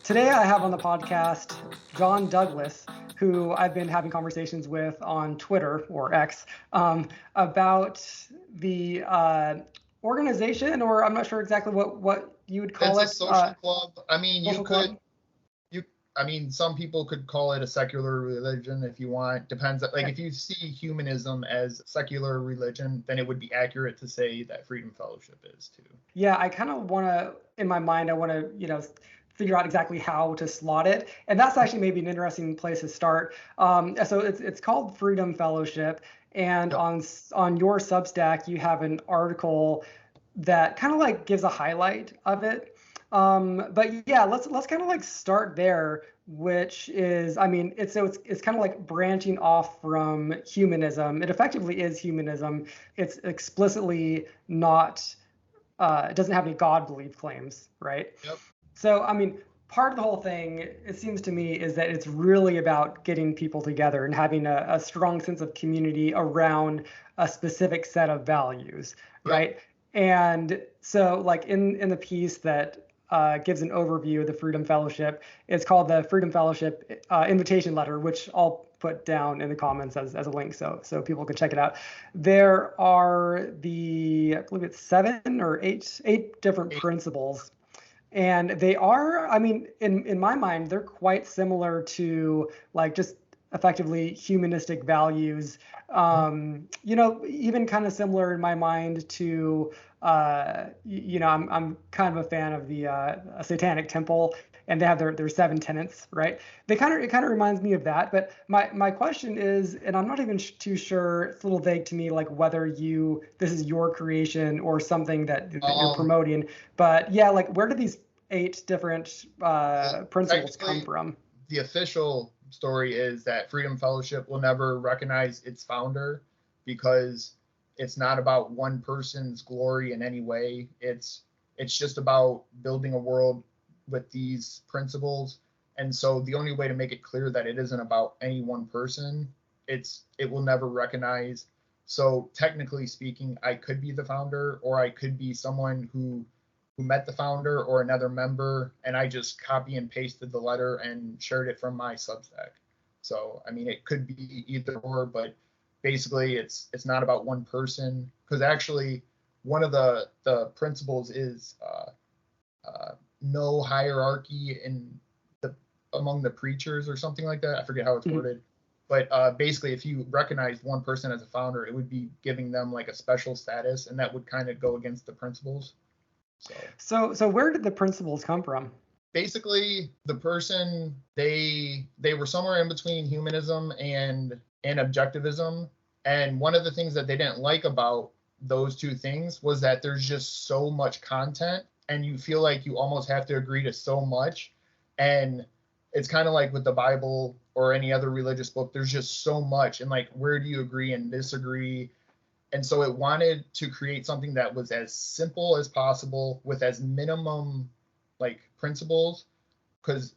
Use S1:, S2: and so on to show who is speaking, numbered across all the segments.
S1: Today I have on the podcast John Douglas, who I've been having conversations with on Twitter or X about the organization, or I'm not sure exactly what you would call it.
S2: It's a social club. I mean,
S1: social club.
S2: Some people could call it a secular religion if you want. Depends. Like, if you see humanism as secular religion, then it would be accurate to say that Freedom Fellowship is too.
S1: Yeah, I kind of want to, in my mind, I want to, figure out exactly how to slot it. And that's actually maybe an interesting place to start. So it's called Freedom Fellowship. And on your Substack, you have an article that kind of like gives a highlight of it. But yeah, let's kind of like start there, which is, I mean, it's kind of like branching off from humanism. It effectively is humanism. It's explicitly not, it doesn't have any God belief claims, right?
S2: Yep.
S1: So, I mean, part of the whole thing, it seems to me, is that it's really about getting people together and having a strong sense of community around a specific set of values, right? And so, like in the piece that gives an overview of the Freedom Fellowship, it's called the Freedom Fellowship Invitation Letter, which I'll put down in the comments as a link so people can check it out. There are I believe it's 7 or 8 different principles. And they are, I mean, in my mind, they're quite similar to like just effectively humanistic values. Even kind of similar in my mind to, I'm kind of a fan of the Satanic Temple, and they have their 7 tenets, right? It kind of reminds me of that. But my question is, and I'm not even too sure, it's a little vague to me, like whether this is your creation or something that you're promoting. But yeah, like where do these 8 different principles come from?
S2: The official story is that Freedom Fellowship will never recognize its founder because it's not about one person's glory in any way. It's just about building a world with these principles. And so the only way to make it clear that it isn't about any one person, it will never recognize. So technically speaking, I could be the founder, or I could be someone who met the founder or another member, and I just copy and pasted the letter and shared it from my Substack. So, I mean, it could be either or, but basically it's not about one person, because actually one of the principles is no hierarchy among the preachers or something like that. I forget how it's worded. But basically, if you recognize one person as a founder, it would be giving them like a special status, and that would kind of go against the principles.
S1: So where did the principles come from?
S2: Basically, the person, they were somewhere in between humanism and objectivism. And one of the things that they didn't like about those two things was that there's just so much content, and you feel like you almost have to agree to so much. And it's kind of like with the Bible or any other religious book, there's just so much. And like, where do you agree and disagree? And so it wanted to create something that was as simple as possible with as minimum like principles, because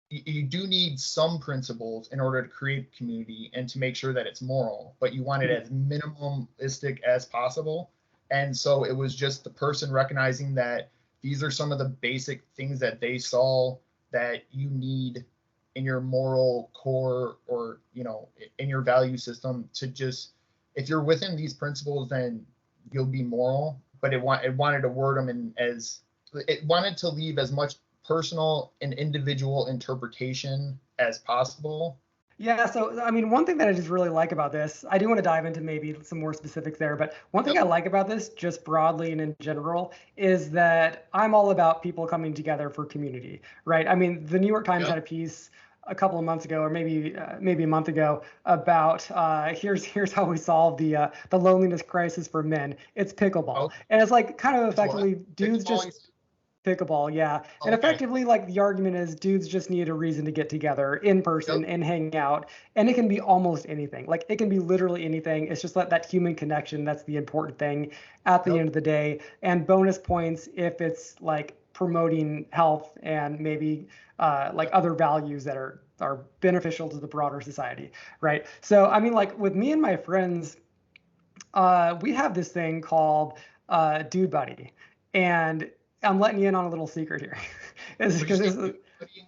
S2: you do need some principles in order to create community and to make sure that it's moral, but you want it as minimalistic as possible. And so it was just the person recognizing that these are some of the basic things that they saw that you need in your moral core, or in your value system, to just, if you're within these principles, then you'll be moral. But it wanted to word them it wanted to leave as much personal and individual interpretation as possible.
S1: Yeah, so I mean, one thing that I just really like about this, I do want to dive into maybe some more specifics there, but one thing I like about this, just broadly and in general, is that I'm all about people coming together for community, right? I mean, the New York Times had a piece a couple of months ago, or maybe a month ago, about here's how we solve the loneliness crisis for men. It's pickleball, and it's like kind of effectively dudes just. Pickleball, yeah. And effectively, like, the argument is dudes just need a reason to get together in person and hang out. And it can be almost anything. Like, it can be literally anything. It's just that human connection that's the important thing at the end of the day. And bonus points if it's like promoting health and maybe like other values that are beneficial to the broader society, right? So, I mean, like, with me and my friends, we have this thing called Dude Buddy. And I'm letting you in on a little secret here. Is
S2: What did
S1: because
S2: you
S1: this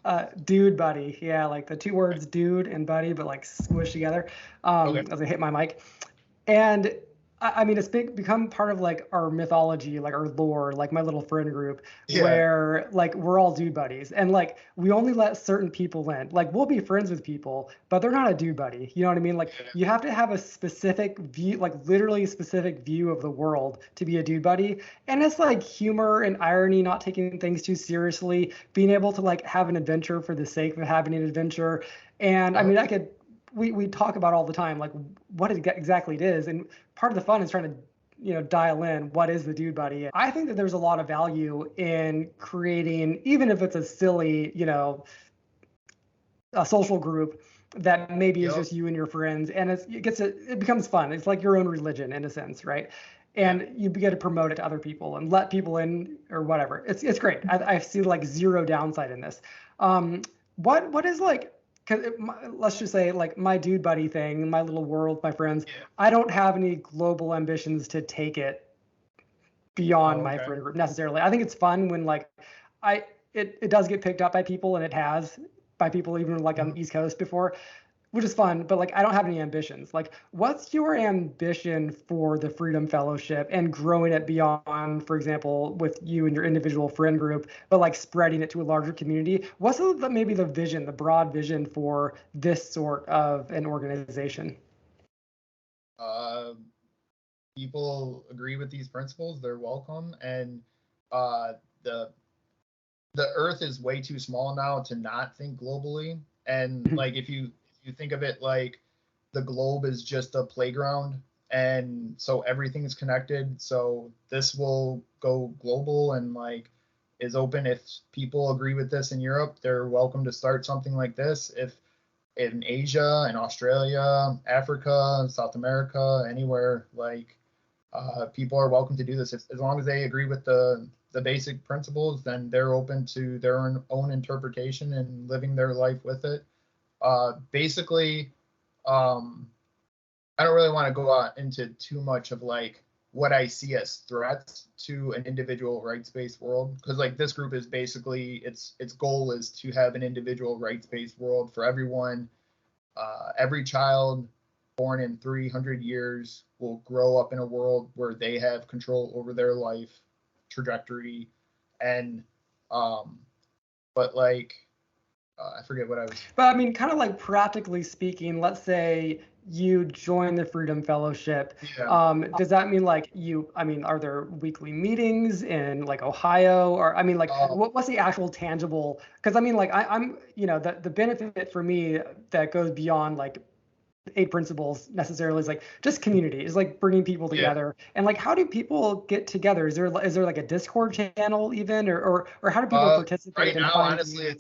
S2: say?
S1: is dude buddy. Yeah, like the two words dude and buddy, but like squished together.
S2: Okay.
S1: As I hit my mic. And I mean, it's become part of like our mythology, like our lore, like my little friend group,
S2: Yeah.
S1: where like we're all dude buddies, and like we only let certain people in. Like we'll be friends with people, but they're not a dude buddy. You know what I mean? Like
S2: Yeah.
S1: you have to have a specific view, like literally specific view of the world to be a dude buddy. And it's like humor and irony, not taking things too seriously, being able to like have an adventure for the sake of having an adventure. And I
S2: Oh,
S1: mean, I could we talk about all the time like what exactly it is, and part of the fun is trying to dial in what is the dude buddy. I think that there's a lot of value in creating, even if it's a silly a social group that maybe is
S2: yep.
S1: just you and your friends, and it becomes fun. It's like your own religion in a sense, right?
S2: Yeah.
S1: And you get to promote it to other people and let people in or whatever. It's great. I see like zero downside in this. What is like, because let's just say like my dude buddy thing, my little world, my friends.
S2: Yeah.
S1: I don't have any global ambitions to take it beyond
S2: Oh,
S1: my
S2: okay.
S1: friend group necessarily. I think it's fun when like it does get picked up by people, and it has by people even like on
S2: Mhm.
S1: the East Coast before, which is fun. But like I don't have any ambitions. Like, what's your ambition for the Freedom Fellowship and growing it beyond, for example, with you and your individual friend group, but like spreading it to a larger community? What's maybe the vision, the broad vision for this sort of an organization?
S2: Uh, People agree with these principles, they're welcome, and uh, the the Earth is way too small now to not think globally. And like if you think of it like the globe is just a playground, and so everything's connected. So this will go global and like is open. If people agree with this in Europe, they're welcome to start something like this. If in Asia, in Australia, Africa, South America, anywhere, like people are welcome to do this as long as they agree with the basic principles. Then they're open to their own interpretation and living their life with it. Basically, um, I don't really want to go out into too much of like what I see as threats to an individual rights-based world, because like this group is basically its goal is to have an individual rights-based world for everyone. Every child born in 300 years will grow up in a world where they have control over their life trajectory. And um but like I forget what I was.
S1: But I mean, kind of like practically speaking, let's say you join the Freedom Fellowship.
S2: Yeah.
S1: Does that mean like I mean, are there weekly meetings in like Ohio? Or I mean, like what's the actual tangible? Because I mean, like I'm, the benefit for me that goes beyond like eight principles necessarily is like just community, is like bringing people
S2: Yeah.
S1: together. And like how do people get together? Is there like a Discord channel even, or how do people
S2: Right
S1: participate and
S2: now,
S1: find
S2: honestly,
S1: community?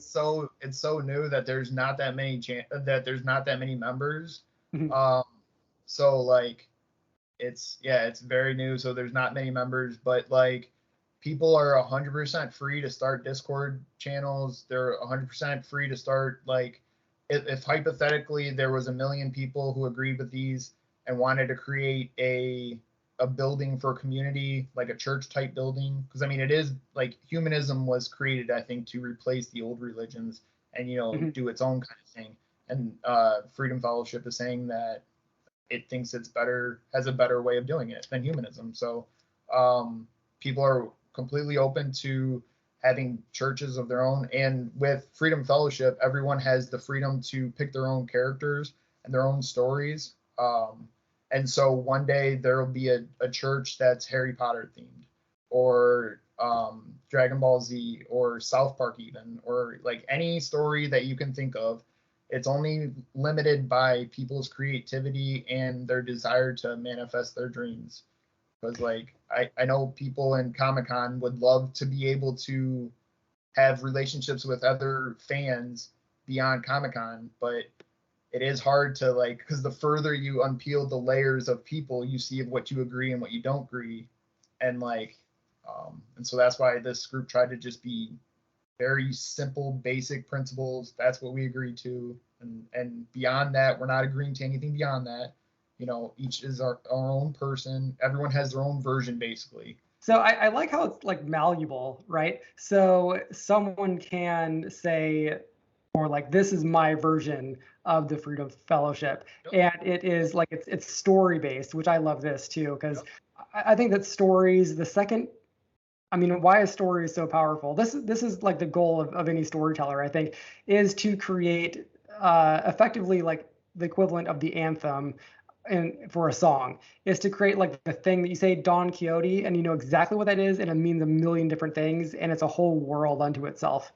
S2: it's so new that there's not that many that there's not that many members.
S1: Mhm.
S2: Um, so like it's very new, so there's not many members, but like people are 100% free to start Discord channels. They're 100% free to start like if hypothetically there was a million people who agreed with these and wanted to create a building for a community, like a church type building, because I mean it is like humanism was created, I think, to replace the old religions and
S1: Mhm.
S2: do its own kind of thing. And Freedom Fellowship is saying that it thinks it's better, has a better way of doing it than humanism. So people are completely open to having churches of their own. And with Freedom Fellowship, everyone has the freedom to pick their own characters and their own stories. And so one day there will be a church that's Harry Potter themed, or Dragon Ball Z, or South Park, even, or like any story that you can think of. It's only limited by people's creativity and their desire to manifest their dreams. Because like I know people in Comic Con would love to be able to have relationships with other fans beyond Comic Con, but it is hard to like, because the further you unpeel the layers of people, you see what you agree and what you don't agree. And like and so that's why this group tried to just be very simple, basic principles. That's what we agree to, and beyond that, we're not agreeing to anything beyond that. Each is our own person. Everyone has their own version, basically.
S1: So I like how it's like malleable, right? So someone can say, or like, this is my version of the Freedom Fellowship,
S2: Yep.
S1: and it is like it's story based, which I love this too, because
S2: Yep.
S1: I think that stories, the second, I mean, why a story is so powerful. This is like the goal of any storyteller, I think, is to create effectively like the equivalent of the anthem and for a song is to create like the thing that you say Don Quixote and you know exactly what that is and it means a million different things and it's a whole world unto itself.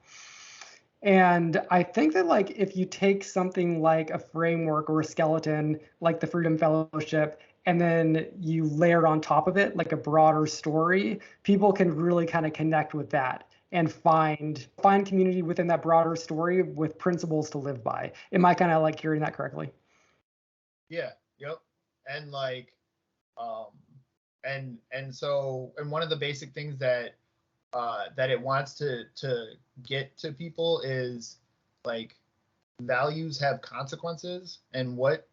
S1: And I think that like if you take something like a framework or a skeleton like the Freedom Fellowship and then you layer on top of it like a broader story, people can really kind of connect with that and find community within that broader story with principles to live by. Am I kind of like hearing that correctly?
S2: Yeah. Yep. And like, um, and so, and one of the basic things that that it wants to get to people is like values have consequences, and what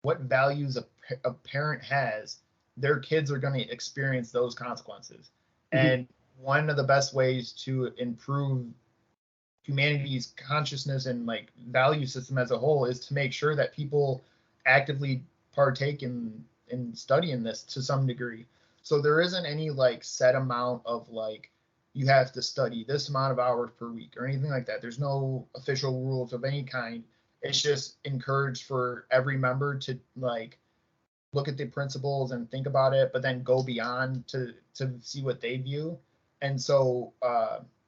S2: values a parent has, their kids are going to experience those consequences.
S1: Mhm.
S2: And one of the best ways to improve humanity's consciousness and like value system as a whole is to make sure that people actively partake in studying this to some degree. So there isn't any like set amount of like you have to study this amount of hours per week or anything like that. There's no official rules of any kind. It's just encouraged for every member to like look at the principles and think about it, but then go beyond to see what they view. And so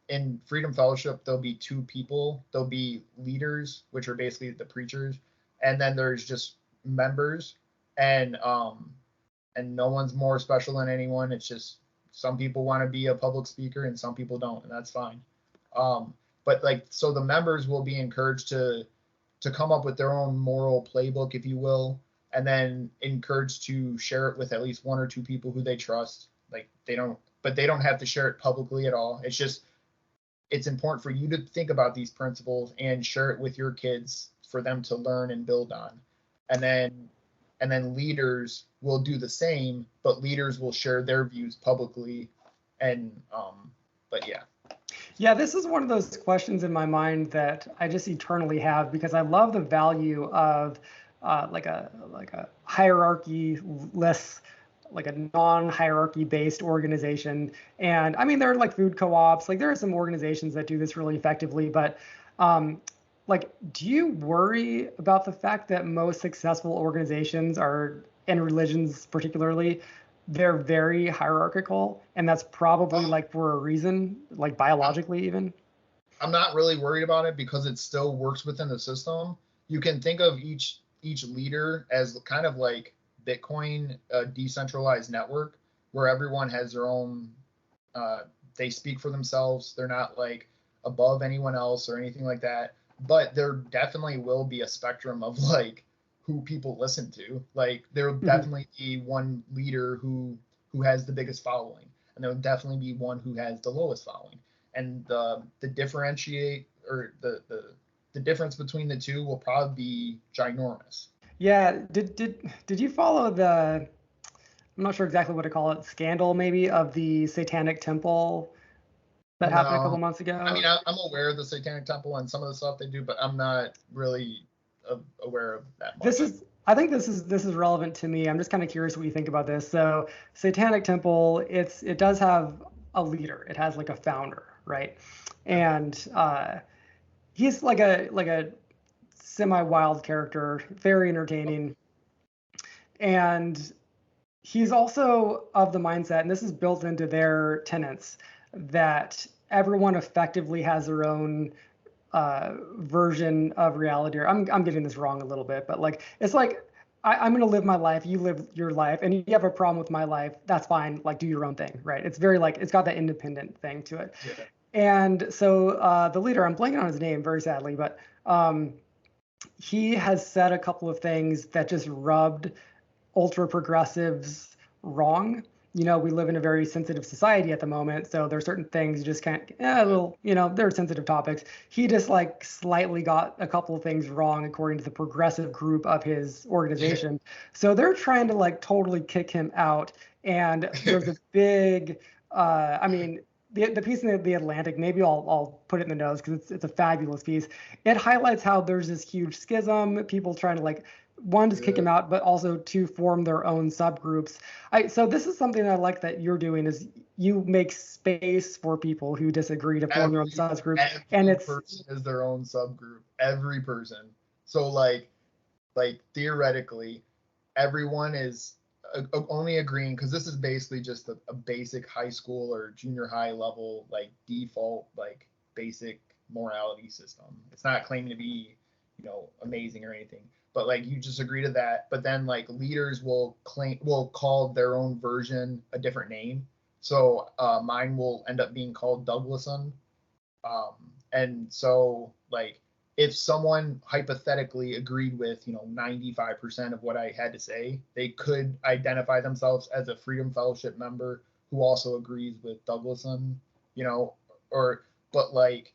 S2: in Freedom Fellowship, there'll be two people. There'll be leaders, which are basically the preachers, and then there's just members, and no one's more special than anyone. It's just some people want to be a public speaker and some people don't, and that's fine. But like so, the members will be encouraged to come up with their own moral playbook, if you will, and then encouraged to share it with at least one or two people who they trust. Like they don't have to share it publicly at all. It's just it's important for you to think about these principles and share it with your kids for them to learn and build on. And then leaders will do the same, but leaders will share their views publicly. And but yeah.
S1: Yeah, this is one of those questions in my mind that I just eternally have because I love the value of like a hierarchy less like a non-hierarchy based organization. And I mean, there are like food co-ops, like there are some organizations that do this really effectively, but um, like, do you worry about the fact that most successful organizations are, and religions particularly, they're very hierarchical, and that's probably
S2: Um,
S1: like for a reason, like
S2: I'm
S1: biologically even.
S2: I'm not really worried about it because it still works within the system. You can think of each leader as kind of like Bitcoin, a decentralized network where everyone has their own. Uh, they speak for themselves. They're not like above anyone else or anything like that. But there definitely will be a spectrum of like who people listen to. Like there will
S1: Mhm.
S2: definitely be one leader who has the biggest following, and there will definitely be one who has the lowest following, and the differentiate or the difference between the two will probably be ginormous.
S1: Yeah, did you follow the, I'm not sure exactly what to call it, scandal maybe of the Satanic Temple that happened a couple
S2: No,
S1: months
S2: I mean
S1: ago?
S2: I'm aware of the Satanic Temple and some of the stuff they do, but I'm not really aware of that
S1: This
S2: much.
S1: is, I think this is relevant to me. I'm just kind of curious what you think about this. So Satanic Temple, it does have a leader. It has like a founder, right?
S2: Yeah.
S1: And he's like a semi-wild character, very entertaining. And he's also of the mindset, and this is built into their tenets, that everyone effectively has their own version of reality. Or I'm getting this wrong a little bit, but like it's like I'm gonna live my life, you live your life, and you have a problem with my life, that's fine. Like do your own thing, right? It's very like it's got that independent thing to it.
S2: Yeah.
S1: And so the leader, I'm blanking on his name very sadly, but he has said a couple of things that just rubbed ultra progressives wrong. You know, we live in a very sensitive society at the moment, so there are certain things you just can't.
S2: Yeah.
S1: Well, you know, they're sensitive topics. He just like slightly got a couple of things wrong according to the progressive group of his
S2: Yeah.
S1: organization. So they're trying to like totally kick him out. And there's a big I mean, the piece in the Atlantic, maybe I'll put it in the notes because it's a fabulous piece. It highlights how there's this huge schism, people trying to like one just kick
S2: Yeah.
S1: him out, but also to form their own subgroups. So this is something I like that you're doing is you make space for people who disagree to form their own subgroups, and
S2: Every
S1: it's
S2: person is their own subgroup. Every person. So like theoretically, everyone is only agreeing because this is basically just a basic high school or junior high level like default like basic morality system. It's not claiming to be amazing or anything, but like you just agree to that. But then like leaders will call their own version a different name. So mine will end up being called Douglason. And so like if someone hypothetically agreed with 95% of what I had to say, they could identify themselves as a Freedom Fellowship member who also agrees with Douglason, you know, or but like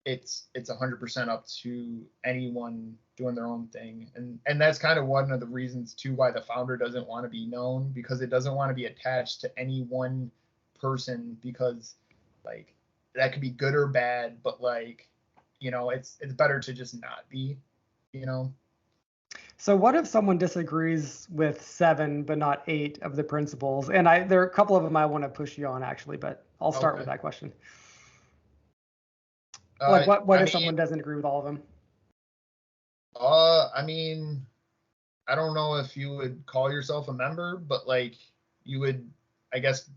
S2: it's 100% up to anyone doing their own thing, and that's kind of one of the reasons too why the founder doesn't want to be known, because it doesn't want to be attached to any one person, because like that could be good or bad, but like it's better to just not be you know
S1: so what if someone disagrees with 7 but not 8 of the principles? And there are a couple of them I want to push you on actually, but I'll start with
S2: Okay.
S1: that question. Like what
S2: I
S1: if
S2: mean
S1: someone doesn't agree with all of them?
S2: I mean, I don't know if you would call yourself a member, but like you would, I guess,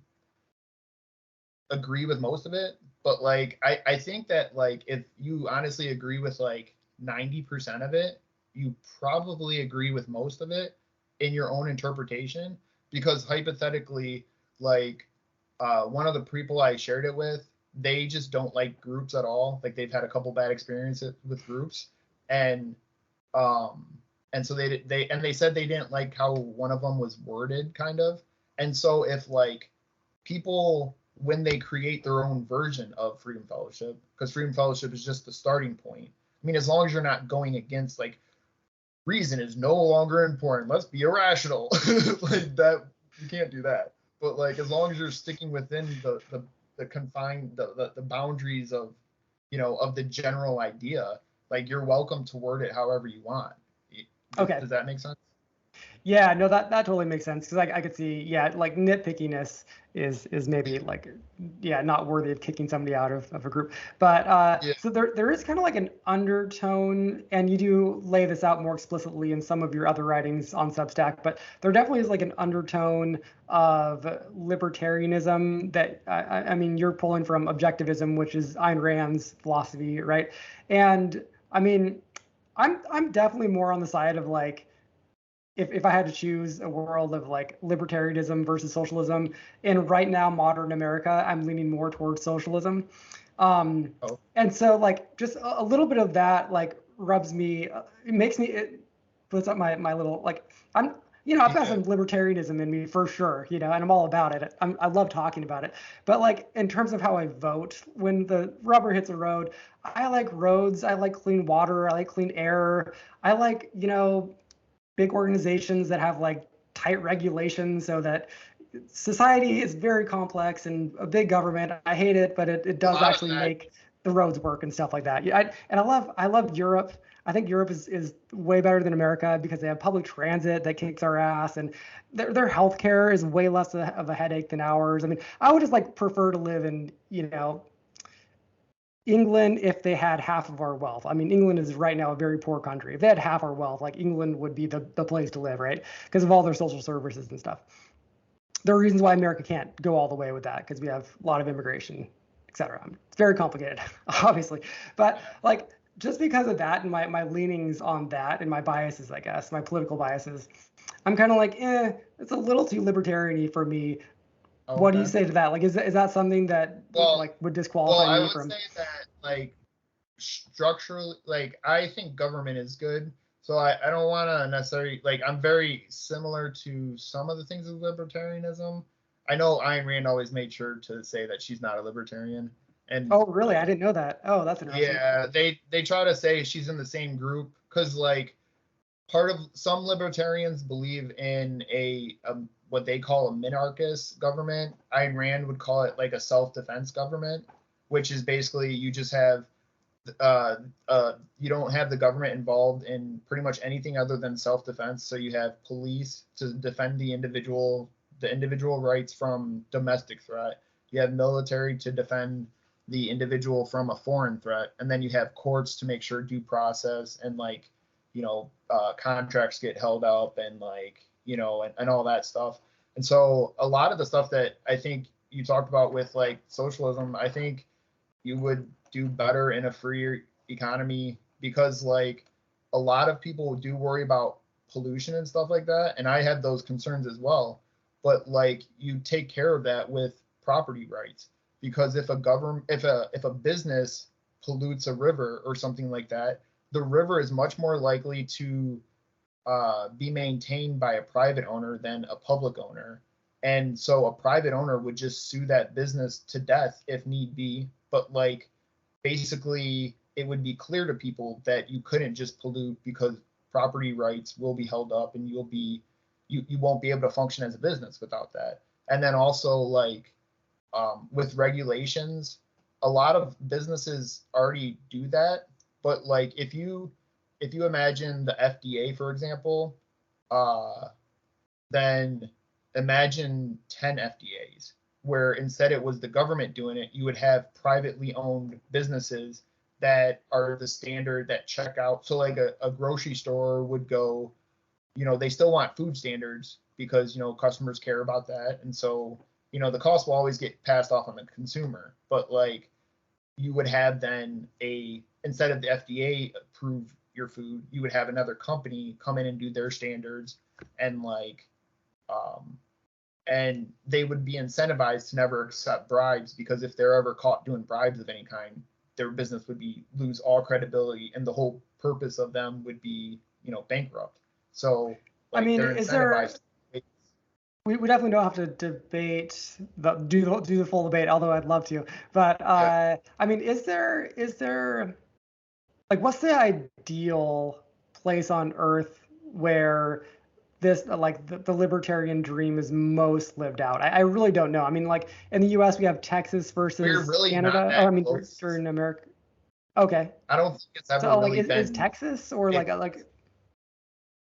S2: agree with most of it. But like I think that like if you honestly agree with like 90% of it, you probably agree with most of it in your own interpretation. Because hypothetically, like one of the people I shared it with, they just don't like groups at all. Like they've had a couple bad experiences with groups, and um and so they said they didn't like how one of them was worded, kind of. And so if like people, when they create their own version of Freedom Fellowship, because Freedom Fellowship is just the starting point. I mean, as long as you're not going against like reason is no longer important, let's be irrational, like that, you can't do that. But like as long as you're sticking within the confined the boundaries of of the general idea, like you're welcome to word it however you want.
S1: Okay.
S2: Does that make sense?
S1: Yeah, no, that totally makes sense because I could see, yeah, like nitpickiness is maybe like, yeah, not worthy of kicking somebody out of a group. But
S2: Yeah.
S1: so there is kind of like an undertone, and you do lay this out more explicitly in some of your other writings on Substack, but there definitely is like an undertone of libertarianism that I mean, you're pulling from objectivism, which is Ayn Rand's philosophy, right? And I mean, I'm definitely more on the side of like if I had to choose a world of like libertarianism versus socialism, in right now modern America, I'm leaning more towards socialism. Um,
S2: Oh.
S1: and so like just a little bit of that like rubs me, it makes me, it puts up my little like I'm I've got
S2: Yeah.
S1: some libertarianism in me for sure, and I'm all about it. I love talking about it. But like in terms of how I vote, when the rubber hits the road, I like roads, I like clean water, I like clean air, I like big organizations that have like tight regulations so that society is very complex and a big government. I hate it, but it
S2: A
S1: does
S2: lot of
S1: actually
S2: that.
S1: make the roads work and stuff like that. Yeah, and I love Europe. I think Europe is way better than America because they have public transit that kicks our ass, and their healthcare is way less of a headache than ours. I mean, I would just like prefer to live in England if they had half of our wealth. I mean, England is right now a very poor country. If they had half our wealth, like England would be the place to live, right? Because of all their social services and stuff. There are reasons why America can't go all the way with that because we have a lot of immigration, et cetera. It's very complicated, obviously. But
S2: Yeah.
S1: like just because of that and my leanings on that and my biases, I guess, my political biases, I'm kind of like, it's a little too libertarian-y for me. What do you
S2: Okay.
S1: say to that? Like, is that something that
S2: Well,
S1: like would
S2: well,
S1: disqualify
S2: I
S1: me
S2: would
S1: from?
S2: say that like structurally, like I think government is good. So I don't want to necessarily like I'm very similar to some of the things of libertarianism. I know Ayn Rand always made sure to say that she's not a libertarian, and
S1: Oh, really? I
S2: like
S1: didn't know that. Oh, that's interesting.
S2: yeah, they try to say she's in the same group because like part of some libertarians believe in a what they call a minarchist government. Ayn Rand would call it like a self-defense government, which is basically you just have you don't have the government involved in pretty much anything other than self-defense. So you have police to defend the individual rights from domestic threat. You have military to defend the individual from a foreign threat, and then you have courts to make sure due process and like contracts get held up and like and all that stuff. And so a lot of the stuff that I think you talked about with like socialism, I think you would do better in a freer economy, because like a lot of people do worry about pollution and stuff like that, and I had those concerns as well. But like you take care of that with property rights, because if a business pollutes a river or something like that, the river is much more likely to be maintained by a private owner than a public owner. And so a private owner would just sue that business to death if need be. But like basically it would be clear to people that you couldn't just pollute, because property rights will be held up and you won't be able to function as a business without that. And then also like with regulations, a lot of businesses already do that. But like if you imagine the FDA, for example, then imagine 10 FDAs, where instead it was the government doing it, you would have privately owned businesses that are the standard that check out. So like a grocery store would go, they still want food standards because, customers care about that. And so, the cost will always get passed off on the consumer. But like you would have then instead of the FDA approve your food, you would have another company come in and do their standards, and like and they would be incentivized to never accept bribes, because if they're ever caught doing bribes of any kind, their business would lose all credibility, and the whole purpose of them would be bankrupt. So like,
S1: I mean,
S2: they're incentivized.
S1: We definitely don't have to debate do the full debate, although I'd love to. But I mean, is there like, what's the ideal place on Earth where this like the libertarian dream is most lived out? I really don't know. I mean, like in the U.S. we have Texas versus
S2: really
S1: Canada.
S2: Not that
S1: I mean,
S2: close.
S1: During America. Okay.
S2: I don't think it's ever
S1: So
S2: really
S1: like,
S2: been.
S1: is Texas or like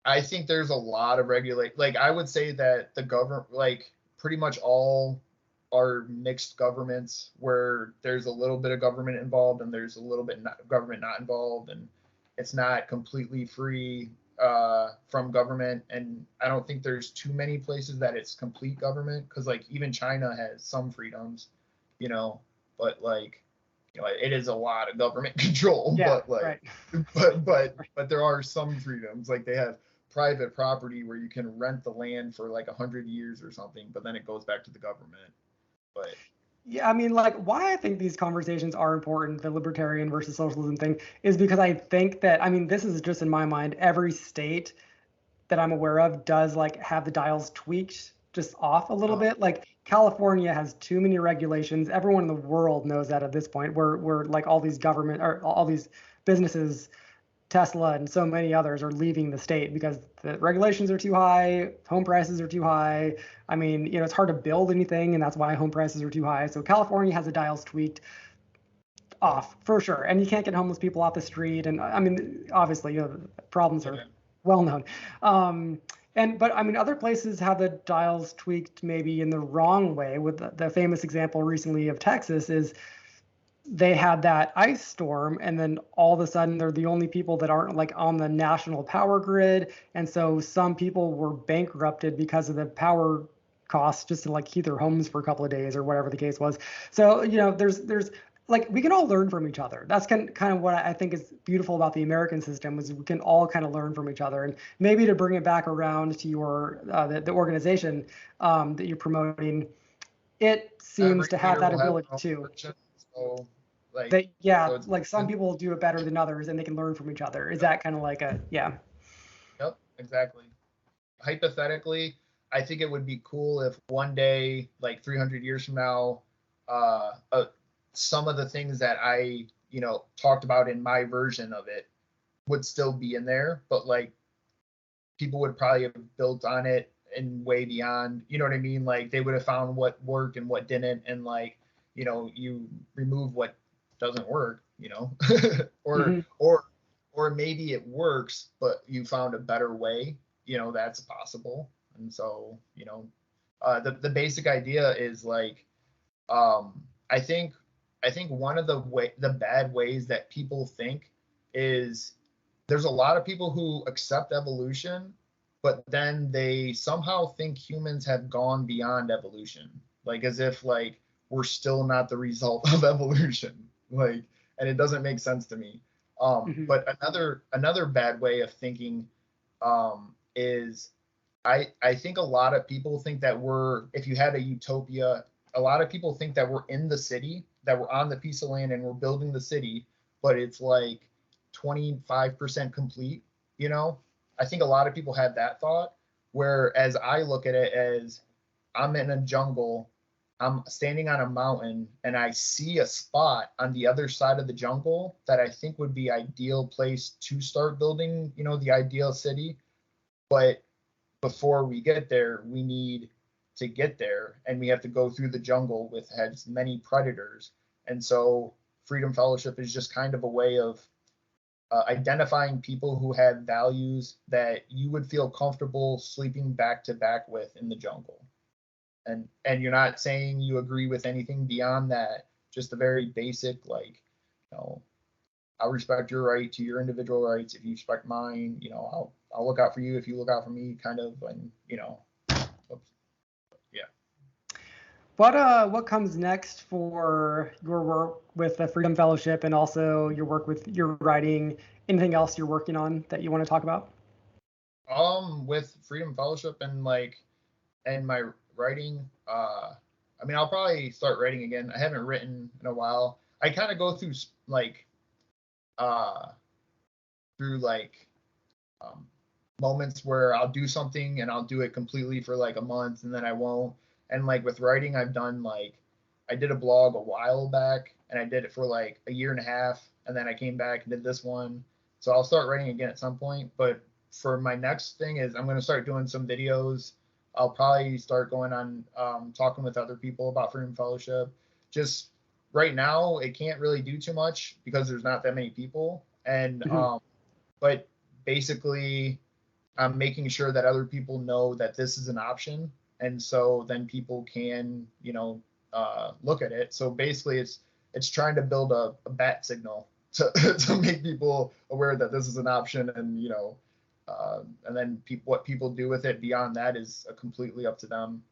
S2: I think there's a lot of like I would say that the government, like pretty much all are mixed governments, where there's a little bit of government involved and there's a little bit government not involved, and it's not completely free from government. And I don't think there's too many places that it's complete government, because like even China has some freedoms, but like it is a lot of government control.
S1: Yeah,
S2: but like
S1: right.
S2: but there are some freedoms, like they have private property where you can rent the land for like 100 years or something, but then it goes back to the government. But
S1: yeah, I mean, like, why I think these conversations are important, the libertarian versus socialism thing, is because I think that, I mean, this is just in my mind, every state that I'm aware of does like have the dials tweaked just off a little bit. Like California has too many regulations. Everyone in the world knows that at this point, where like all these government or all these businesses, Tesla and so many others, are leaving the state because the regulations are too high, home prices are too high. I mean, it's hard to build anything, and that's why home prices are too high. So California has the dials tweaked off for sure, and you can't get homeless people off the street. And I mean, obviously, the problems are well known. But I mean, other places have the dials tweaked maybe in the wrong way. With the famous example recently of Texas is they had that ice storm, and then all of a sudden they're the only people that aren't like on the national power grid, and so some people were bankrupted because of the power costs just to like heat their homes for a couple of days or whatever the case was. So there's like, we can all learn from each other. That's kind of what I think is beautiful about the American system, is we can all kind of learn from each other. And maybe to bring it back around to your the organization that you're promoting, it seems to have that ability too.
S2: So, like,
S1: that like some people do it better than others, and they can learn from each other. Is that kind of like
S2: Yep, exactly. Hypothetically, I think it would be cool if one day, like 300 years from now, some of the things that I talked about in my version of it would still be in there, but like people would probably have built on it and way beyond, you know what I mean? Like they would have found what worked and what didn't, and like, you remove what doesn't work, or
S1: Hmm.
S2: or maybe it works, but you found a better way, that's possible. And so, the basic idea is like, I think one of the bad ways that people think is there's a lot of people who accept evolution, but then they somehow think humans have gone beyond evolution, like as if like we're still not the result of evolution, like, and it doesn't make sense to me.
S1: Hmm.
S2: But another bad way of thinking is I think a lot of people think that if you had a utopia, a lot of people think that we're in the city, that we're on the piece of land and we're building the city, but it's like 25% complete, you know? I think a lot of people have that thought, whereas I look at it as I'm in a jungle, I'm standing on a mountain, and I see a spot on the other side of the jungle that I think would be ideal place to start building, the ideal city. But before we get there, we need to get there, and we have to go through the jungle with as many predators. And so Freedom Fellowship is just kind of a way of identifying people who have values that you would feel comfortable sleeping back to back with in the jungle. And you're not saying you agree with anything beyond that, just a very basic, like, I'll respect your right to your individual rights. If you respect mine, I'll look out for you if you look out for me, kind of. And yeah.
S1: What comes next for your work with the Freedom Fellowship and also your work with your writing? Anything else you're working on that you want to talk about?
S2: With Freedom Fellowship and my writing, I mean, I'll probably start writing again. I haven't written in a while. I kind of go through like uh through like moments where I'll do something and I'll do it completely for like a month and then I won't. And like with writing, I've done like I did a blog a while back and I did it for like a year and a half, and then I came back and did this one. So I'll start writing again at some point. But for my next thing is I'm going to start doing some videos. I'll probably start going on talking with other people about Freedom Fellowship. Just right now, it can't really do too much because there's not that many people. And
S1: Mhm.
S2: but basically, I'm making sure that other people know that this is an option, and so then people can, look at it. So basically, it's trying to build a bat signal to to make people aware that this is an option, and then what people do with it beyond that is completely up to them.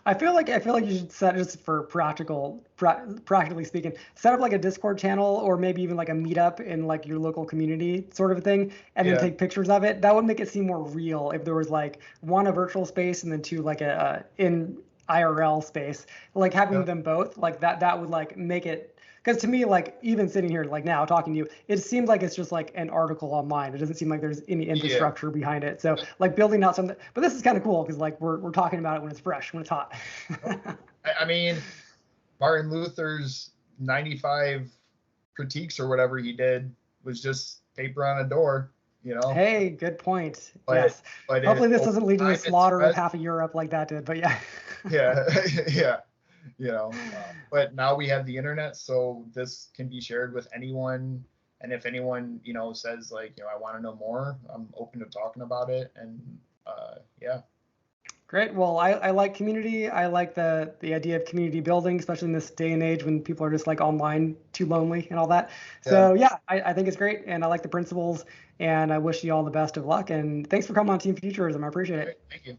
S1: I feel like you should set, just for practically speaking, set up like a Discord channel or maybe even like a meetup in like your local community sort of a thing, and then
S2: Yeah,
S1: take pictures of it. That would make it seem more real if there was like one, a virtual space, and then two, like a in IRL space. Like having
S2: yeah,
S1: them both like that would like make it. Because to me, like even sitting here like now talking to you, it seems like it's just like an article online. It doesn't seem like there's any
S2: yeah.
S1: infrastructure behind it. So like building out something, but this is kind of cool because like we're talking about it when it's fresh, when it's hot.
S2: I mean, Martin Luther's 95 critiques or whatever he did was just paper on a door.
S1: Hey, good point.
S2: But
S1: Yes.
S2: but
S1: Hopefully
S2: it
S1: this
S2: over
S1: doesn't lead to the
S2: time it
S1: slaughter of
S2: spread.
S1: half of Europe like that did, but yeah.
S2: Yeah, yeah, but now we have the internet, so this can be shared with anyone. And if anyone says like I want to know more, I'm open to talking about it. And yeah.
S1: Great. Well, I like community. I like the idea of community building, especially in this day and age when people are just like online too lonely and all that.
S2: Yeah.
S1: So yeah, I think it's great and I like the principles and I wish you all the best of luck and thanks for coming on Team Futurism. I appreciate
S2: All right,
S1: it.
S2: thank you.